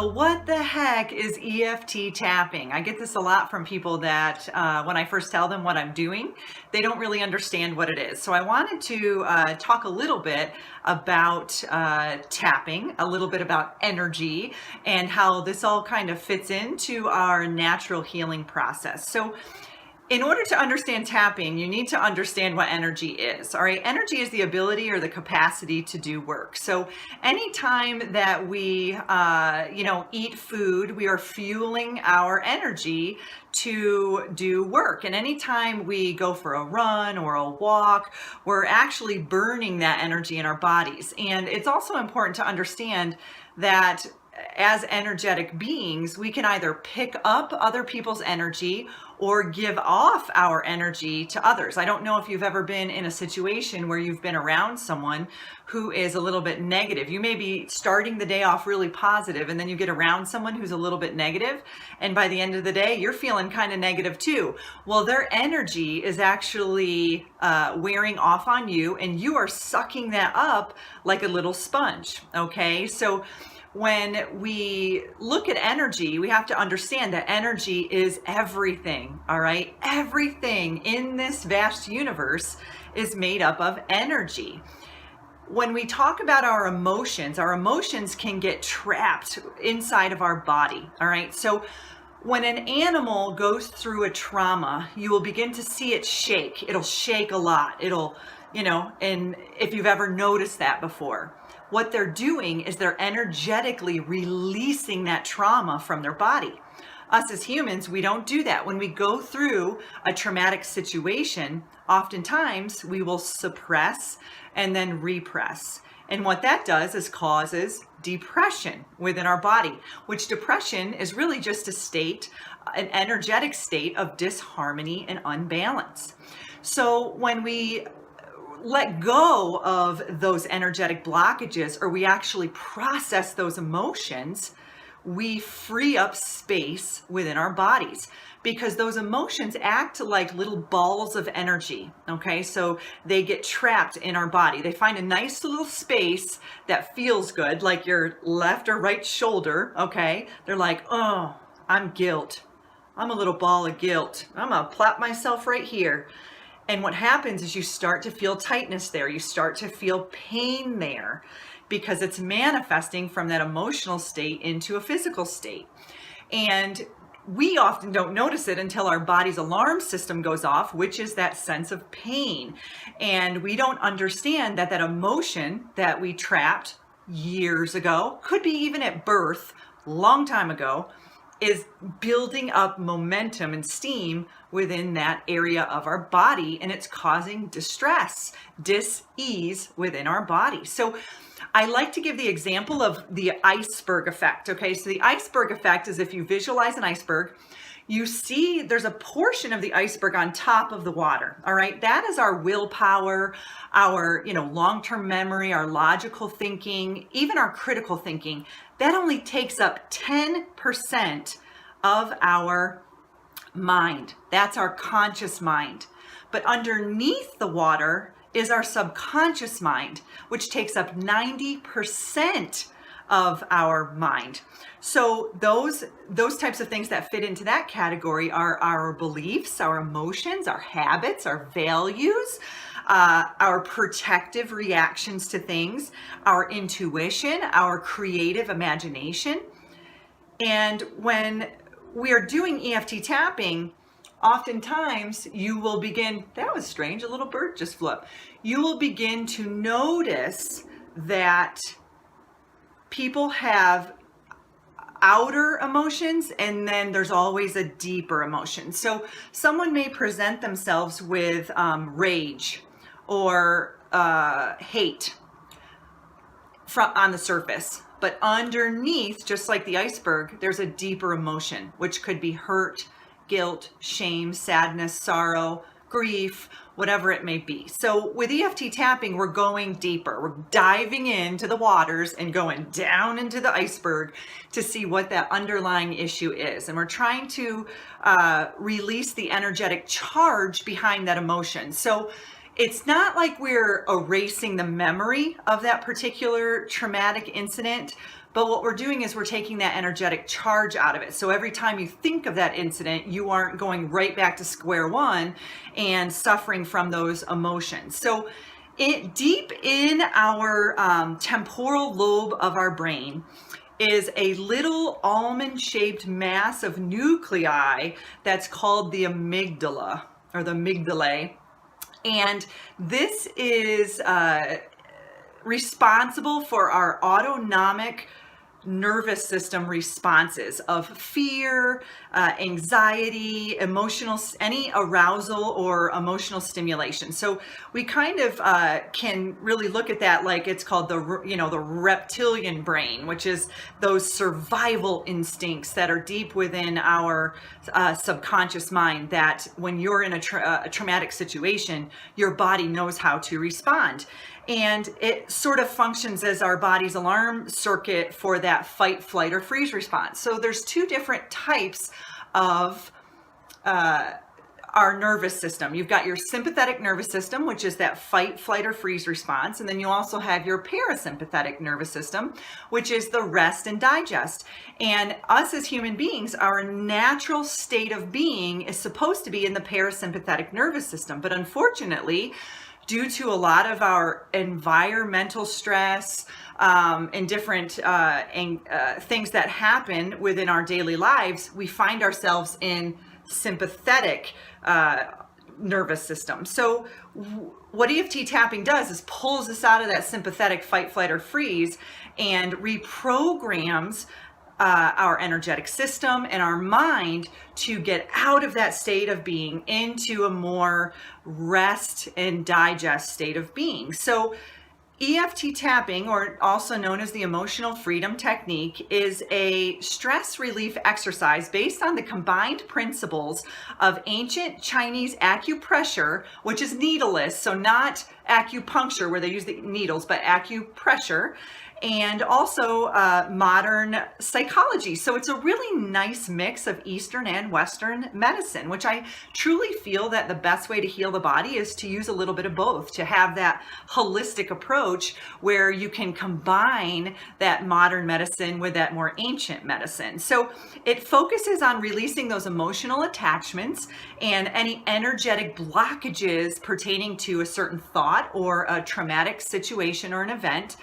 So what the heck is EFT tapping? I get this a lot from people that when I first tell them what I'm doing, they don't really understand what it is. So I wanted to talk a little bit about tapping, a little bit about energy, and how this all kind of fits into our natural healing process. So in order to understand tapping, you need to understand what energy is. All right, energy is the ability or the capacity to do work. So anytime that we, eat food, we are fueling our energy to do work. And anytime we go for a run or a walk, we're actually burning that energy in our bodies. And it's also important to understand that as energetic beings, we can either pick up other people's energy or give off our energy to others. I don't know if you've ever been in a situation where you've been around someone who is a little bit negative. You may be starting the day off really positive, and then you get around someone who's a little bit negative, and by the end of the day, you're feeling kind of negative too. Well, their energy is actually wearing off on you, and you are sucking that up like a little sponge, okay? So when we look at energy, we have to understand that energy is everything, all right? Everything in this vast universe is made up of energy. When we talk about our emotions can get trapped inside of our body, all right? So when an animal goes through a trauma, you will begin to see it shake. It'll shake a lot. It'll, and if you've ever noticed that before, what they're doing is they're energetically releasing that trauma from their body. Us as humans, we don't do that. When we go through a traumatic situation, oftentimes we will suppress and then repress. And what that does is causes depression within our body, which depression is really just a state, an energetic state of disharmony and unbalance. So when we let go of those energetic blockages, or we actually process those emotions, we free up space within our bodies, because those emotions act like little balls of energy, okay? So they get trapped in our body. They find a nice little space that feels good, like your left or right shoulder, okay? They're like, oh, I'm guilt. I'm a little ball of guilt. I'm gonna plop myself right here. And what happens is you start to feel tightness there. You start to feel pain there, because it's manifesting from that emotional state into a physical state. And we often don't notice it until our body's alarm system goes off, which is that sense of pain. And we don't understand that that emotion that we trapped years ago, could be even at birth, long time ago, is building up momentum and steam within that area of our body, and it's causing distress, dis-ease within our body. So I like to give the example of the iceberg effect, okay? So the iceberg effect is, if you visualize an iceberg, you see there's a portion of the iceberg on top of the water, all right? That is our willpower, our, long-term memory, our logical thinking, even our critical thinking. That only takes up 10% of our mind. That's our conscious mind. But underneath the water is our subconscious mind, which takes up 90% of our mind. So those types of things that fit into that category are our beliefs, our emotions, our habits, our values, our protective reactions to things, our intuition, our creative imagination. And when we are doing EFT tapping, oftentimes you will begin, that was strange, a little bird just flew up. You will begin to notice that people have outer emotions, and then there's always a deeper emotion. So someone may present themselves with rage or hate on the surface, but underneath, just like the iceberg, there's a deeper emotion, which could be hurt, guilt, shame, sadness, sorrow, grief, whatever it may be. So with EFT tapping, we're going deeper. We're diving into the waters and going down into the iceberg to see what that underlying issue is. And we're trying to release the energetic charge behind that emotion. So it's not like we're erasing the memory of that particular traumatic incident, but what we're doing is we're taking that energetic charge out of it. So every time you think of that incident, you aren't going right back to square one and suffering from those emotions. So deep in our temporal lobe of our brain is a little almond-shaped mass of nuclei that's called the amygdala, or the amygdalae. And this is responsible for our autonomic nervous system responses of fear, anxiety, any arousal or emotional stimulation. So we kind of can really look at that like it's called the reptilian brain, which is those survival instincts that are deep within our subconscious mind, that when you're in a traumatic situation, your body knows how to respond. And it sort of functions as our body's alarm circuit for that fight, flight, or freeze response. So there's two different types of our nervous system. You've got your sympathetic nervous system, which is that fight, flight, or freeze response. And then you also have your parasympathetic nervous system, which is the rest and digest. And us as human beings, our natural state of being is supposed to be in the parasympathetic nervous system. But unfortunately, due to a lot of our environmental stress and different things that happen within our daily lives, we find ourselves in sympathetic nervous system. So what EFT tapping does is pulls us out of that sympathetic fight, flight, or freeze and reprograms our energetic system and our mind to get out of that state of being into a more rest and digest state of being. So EFT tapping, or also known as the emotional freedom technique, is a stress relief exercise based on the combined principles of ancient Chinese acupressure, which is needleless, so not acupuncture where they use the needles, but acupressure, and also modern psychology. So it's a really nice mix of Eastern and Western medicine, which I truly feel that the best way to heal the body is to use a little bit of both, to have that holistic approach where you can combine that modern medicine with that more ancient medicine. So it focuses on releasing those emotional attachments and any energetic blockages pertaining to a certain thought or a traumatic situation or an event,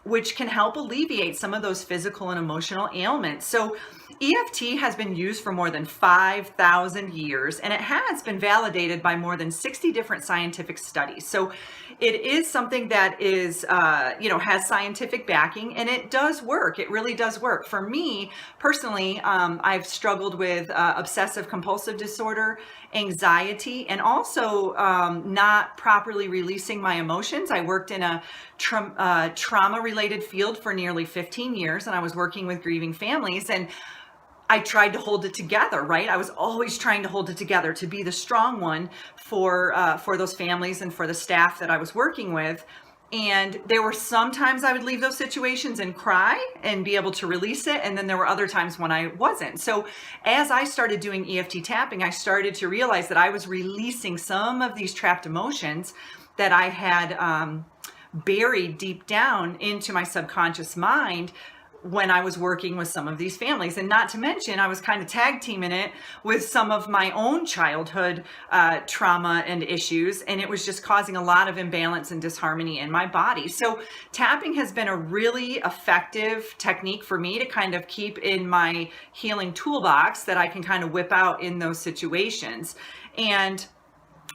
which can help alleviate some of those physical and emotional ailments. So EFT has been used for more than 5,000 years, and it has been validated by more than 60 different scientific studies. So it is something that is, has scientific backing, and it does work. It really does work. For me personally, I've struggled with obsessive compulsive disorder, anxiety, and also not properly releasing my emotions. I worked in a trauma-related field for nearly 15 years, and I was working with grieving families, and I tried to hold it together, right? I was always trying to hold it together to be the strong one for those families and for the staff that I was working with. And there were some times I would leave those situations and cry and be able to release it. And then there were other times when I wasn't. So as I started doing EFT tapping, I started to realize that I was releasing some of these trapped emotions that I had buried deep down into my subconscious mind when I was working with some of these families. And not to mention, I was kind of tag teaming it with some of my own childhood trauma and issues, and it was just causing a lot of imbalance and disharmony in my body. So tapping has been a really effective technique for me to kind of keep in my healing toolbox that I can kind of whip out in those situations. And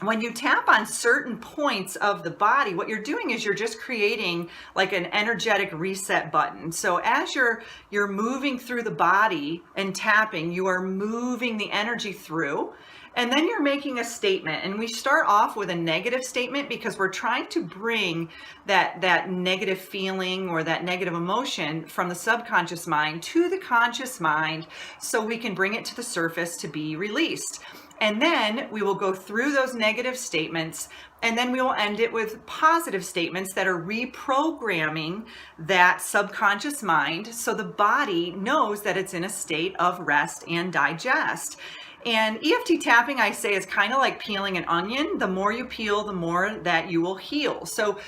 when you tap on certain points of the body, what you're doing is you're just creating like an energetic reset button. So as you're moving through the body and tapping, you are moving the energy through, and then you're making a statement. And we start off with a negative statement because we're trying to bring that negative feeling or that negative emotion from the subconscious mind to the conscious mind so we can bring it to the surface to be released. And then we will go through those negative statements, and then we will end it with positive statements that are reprogramming that subconscious mind so the body knows that it's in a state of rest and digest. And EFT tapping, I say, is kind of like peeling an onion. The more you peel, the more that you will heal. So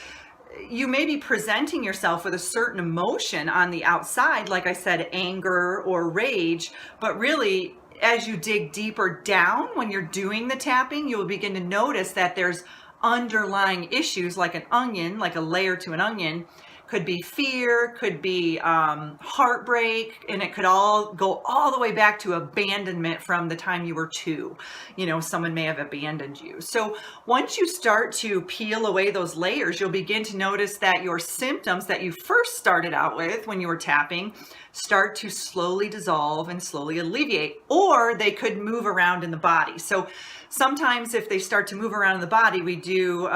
you may be presenting yourself with a certain emotion on the outside, like I said, anger or rage, but really, as you dig deeper down when you're doing the tapping, you'll begin to notice that there's underlying issues like an onion, like a layer to an onion. Could be fear, could be heartbreak, and it could all go all the way back to abandonment from the time you were 2. You know, someone may have abandoned you. So once you start to peel away those layers, you'll begin to notice that your symptoms that you first started out with when you were tapping start to slowly dissolve and slowly alleviate, or they could move around in the body. So sometimes if they start to move around in the body, we do,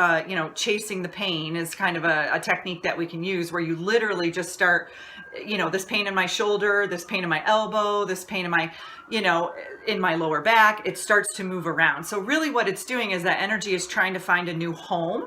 chasing the pain is kind of a technique that we can use, where you literally just start, this pain in my shoulder, this pain in my elbow, this pain in my, in my lower back, it starts to move around. So really what it's doing is that energy is trying to find a new home,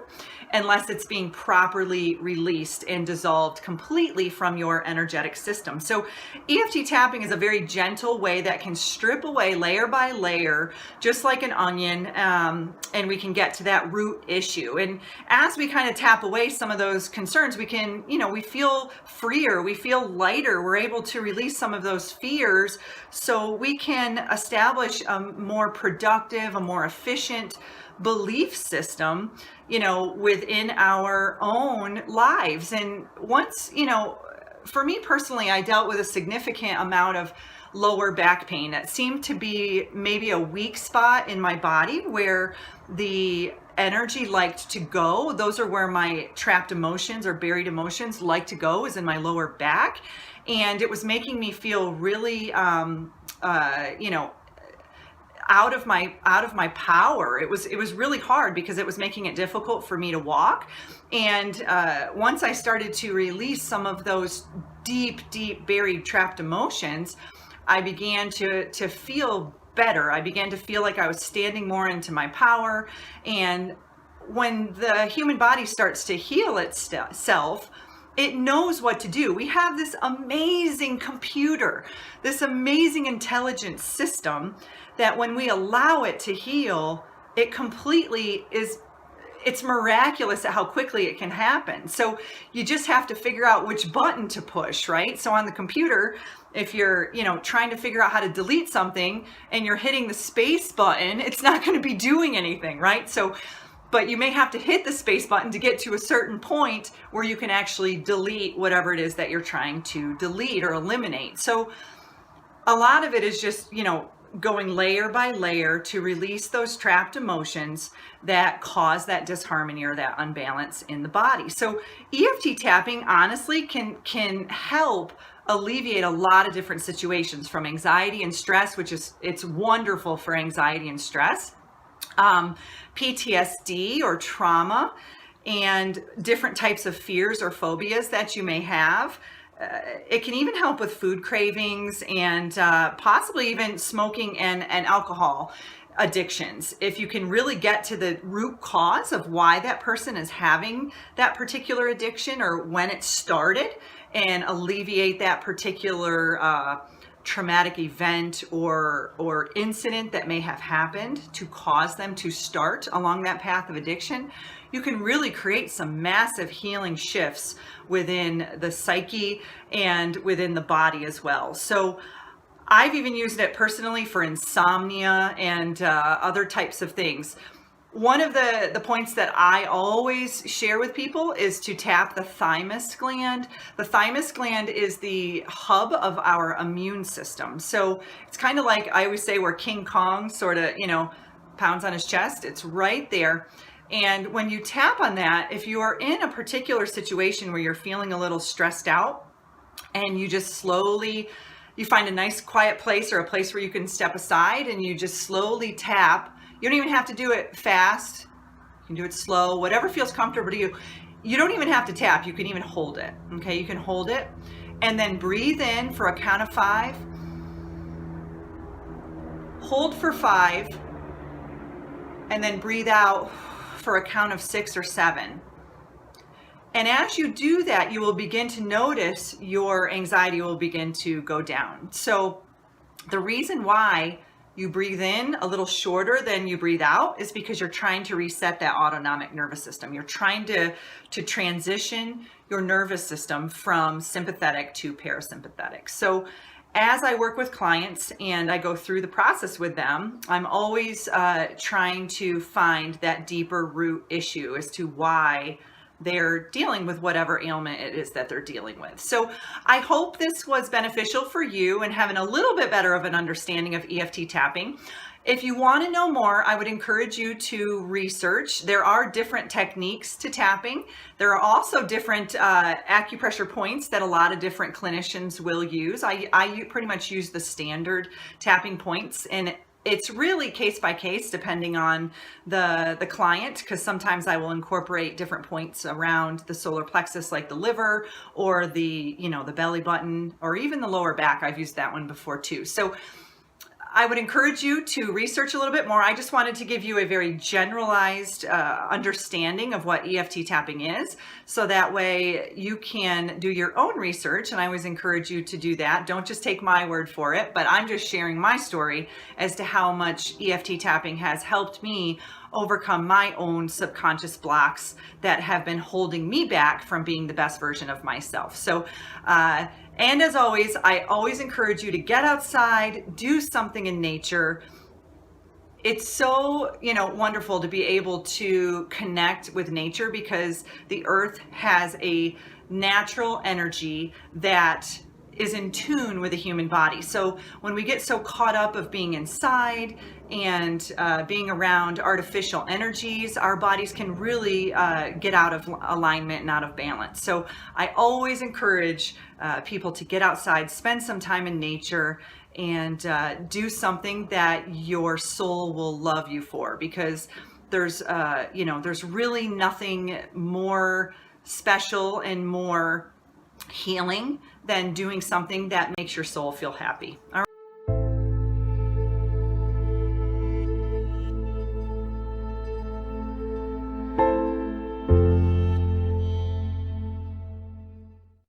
unless it's being properly released and dissolved completely from your energetic system. So EFT tapping is a very gentle way that can strip away layer by layer, just like an onion, and we can get to that root issue. And as we kind of tap away some of those concerns, we can, we feel freer, we feel lighter, we're able to release some of those fears, so we can establish a more productive, a more efficient belief system, within our own lives. And once, for me personally, I dealt with a significant amount of lower back pain that seemed to be maybe a weak spot in my body where the energy liked to go. Those are where my trapped emotions or buried emotions like to go, is in my lower back. And it was making me feel really, out of my power. It was really hard because it was making it difficult for me to walk. And once I started to release some of those deep buried trapped emotions, I began to feel better. I began to feel like I was standing more into my power. And when the human body starts to heal itself, it knows what to do. We have this amazing computer, this amazing intelligent system that when we allow it to heal, it completely it's miraculous at how quickly it can happen. So you just have to figure out which button to push, right? So on the computer, if you're, trying to figure out how to delete something and you're hitting the space button, it's not going to be doing anything, right? So but you may have to hit the space button to get to a certain point where you can actually delete whatever it is that you're trying to delete or eliminate. So a lot of it is just, going layer by layer to release those trapped emotions that cause that disharmony or that unbalance in the body. So EFT tapping honestly can help alleviate a lot of different situations, from anxiety and stress, which is, it's wonderful for anxiety and stress, PTSD or trauma, and different types of fears or phobias that you may have. It can even help with food cravings and possibly even smoking and alcohol addictions. If you can really get to the root cause of why that person is having that particular addiction or when it started, and alleviate that particular traumatic event or incident that may have happened to cause them to start along that path of addiction, you can really create some massive healing shifts within the psyche and within the body as well. So I've even used it personally for insomnia and other types of things. One of the points that I always share with people is to tap the thymus gland. The thymus gland is the hub of our immune system. So it's kind of like, I always say, where King Kong sort of, pounds on his chest. It's right there. And when you tap on that, if you are in a particular situation where you're feeling a little stressed out, and you just slowly, you find a nice quiet place or a place where you can step aside and you just slowly tap. You don't even have to do it fast. You can do it slow, whatever feels comfortable to you. You don't even have to tap. You can even hold it. Okay, you can hold it and then breathe in for a count of 5. Hold for 5 and then breathe out for a count of 6 or 7. And as you do that, you will begin to notice your anxiety will begin to go down. So the reason why you breathe in a little shorter than you breathe out is because you're trying to reset that autonomic nervous system. You're trying to transition your nervous system from sympathetic to parasympathetic. So as I work with clients and I go through the process with them, I'm always trying to find that deeper root issue as to why they're dealing with whatever ailment it is that they're dealing with. So I hope this was beneficial for you and having a little bit better of an understanding of EFT tapping. If you want to know more, I would encourage you to research. There are different techniques to tapping. There are also different acupressure points that a lot of different clinicians will use. I pretty much use the standard tapping points, and it's really case by case depending on the client, because sometimes I will incorporate different points around the solar plexus, like the liver or the belly button, or even the lower back. I've used that one before too. So I would encourage you to research a little bit more. I just wanted to give you a very generalized understanding of what EFT tapping is, so that way you can do your own research, and I always encourage you to do that. Don't just take my word for it, but I'm just sharing my story as to how much EFT tapping has helped me overcome my own subconscious blocks that have been holding me back from being the best version of myself. So, and as always, I always encourage you to get outside, do something in nature. It's so, wonderful to be able to connect with nature, because the earth has a natural energy that is in tune with the human body. So when we get so caught up of being inside and being around artificial energies, our bodies can really get out of alignment and out of balance. So I always encourage people to get outside, spend some time in nature, and do something that your soul will love you for, because there's really nothing more special and more healing than doing something that makes your soul feel happy. All right.